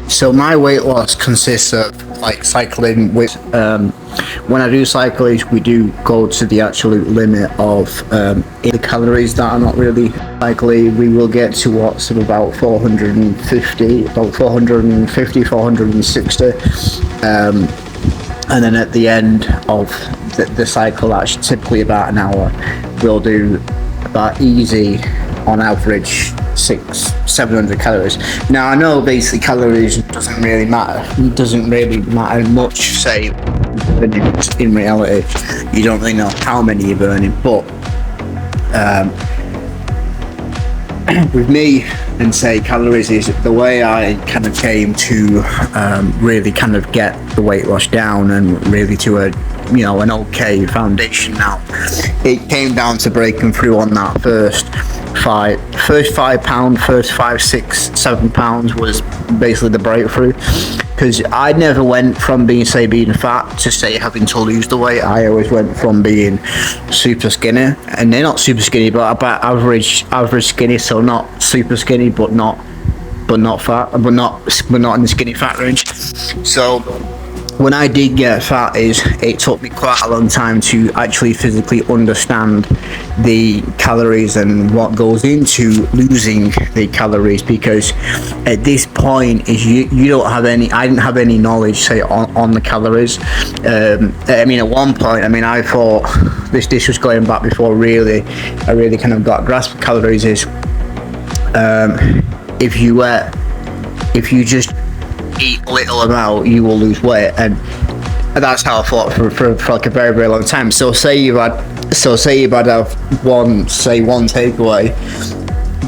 So my weight loss consists of like cycling with when I do cycling, we do go to the absolute limit of the calories that are not really likely. We will get to what's about 450, 460, and then at the end of the cycle, that's typically about an hour, we'll do about easy on average 600-700 calories. Now I know basically calories doesn't really matter. It doesn't really matter much, say, in reality. You don't really know how many you're burning, but with me and say calories is the way I kind of came to really kind of get the weight loss down and really to a an okay foundation now. It came down to breaking through on that first 5 pound, first 5, 6, 7 pounds was basically the breakthrough, because I never went from being fat to say having to lose the weight. I always went from being super skinny, and they're not super skinny, but about average skinny, so not super skinny, but not fat, but not in the skinny fat range. So when I did get fat, it took me quite a long time to actually physically understand the calories and what goes into losing the calories, because at this point you don't have any, I didn't have any knowledge, say, on the calories. I mean, at one point, I thought this was going back before I really kind of got a grasp of calories, is if you just eat little amount, you will lose weight, and that's how I thought for like a very, very long time. So say you've had one takeaway,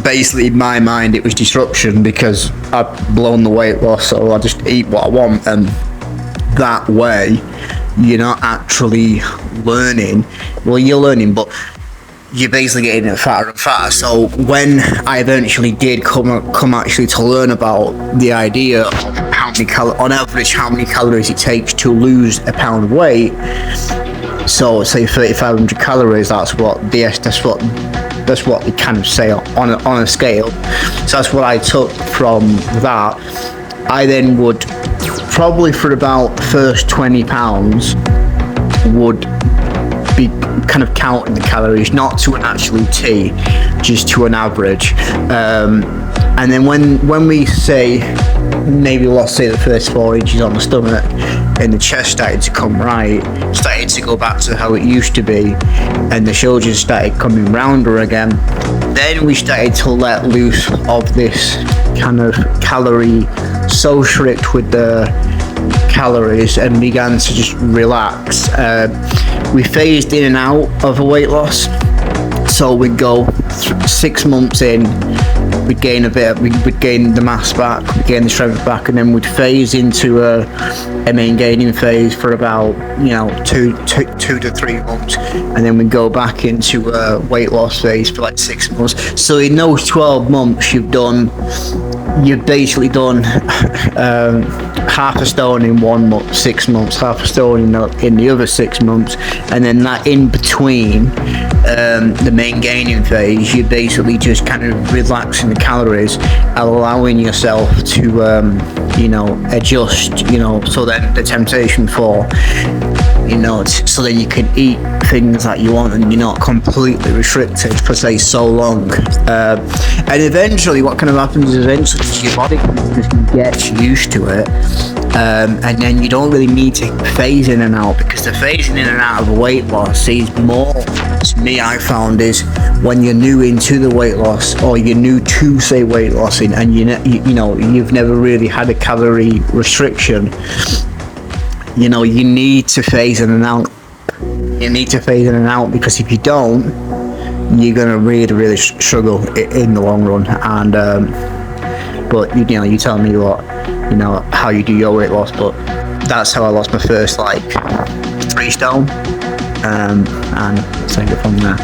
basically in my mind it was disruption, because I've blown the weight loss, so I just eat what I want, and that way you're not actually learning. Well, you're learning, but you're basically getting fatter and fatter. So when I eventually did come actually to learn about the idea of on average how many calories it takes to lose a pound of weight, so say 3,500 calories, that's what they kind of say on a scale. So that's what I took from that. I then would probably, for about the first 20 pounds, would be kind of counting the calories, not to an actual T, just to an average. And then when we say, maybe let's say the first 4 inches on the stomach and the chest started to come right, started to go back to how it used to be, and the shoulders started coming rounder again, then we started to let loose of this kind of calorie, so strict with the calories, and began to just relax. We phased in and out of a weight loss, so we'd go 6 months in, we'd gain we'd gain the mass back, we'd gain the strength back, and then we'd phase into a main gaining phase for about 2 to 3 months, and then we'd go back into a weight loss phase for like 6 months. So in those 12 months you've basically done half a stone in 1 month, 6 months, half a stone in the other 6 months, and then that in between the main gaining phase, you're basically just kind of relaxing the calories, allowing yourself to adjust, so then the temptation for so then you can eat things that you want and you're not completely restricted for say so long, and eventually what kind of happens is your body just gets used to it, and then you don't really need to phase in and out, because the phasing in and out of weight loss is more, to me, I found, is when you're new into the weight loss, or you're new to say weight loss, and you've never really had a calorie restriction. You need to phase in and out. You need to phase in and out, because if you don't, you're gonna really, really struggle in the long run. And but you tell me how you do your weight loss, but that's how I lost my first 3 stone, and take it from there.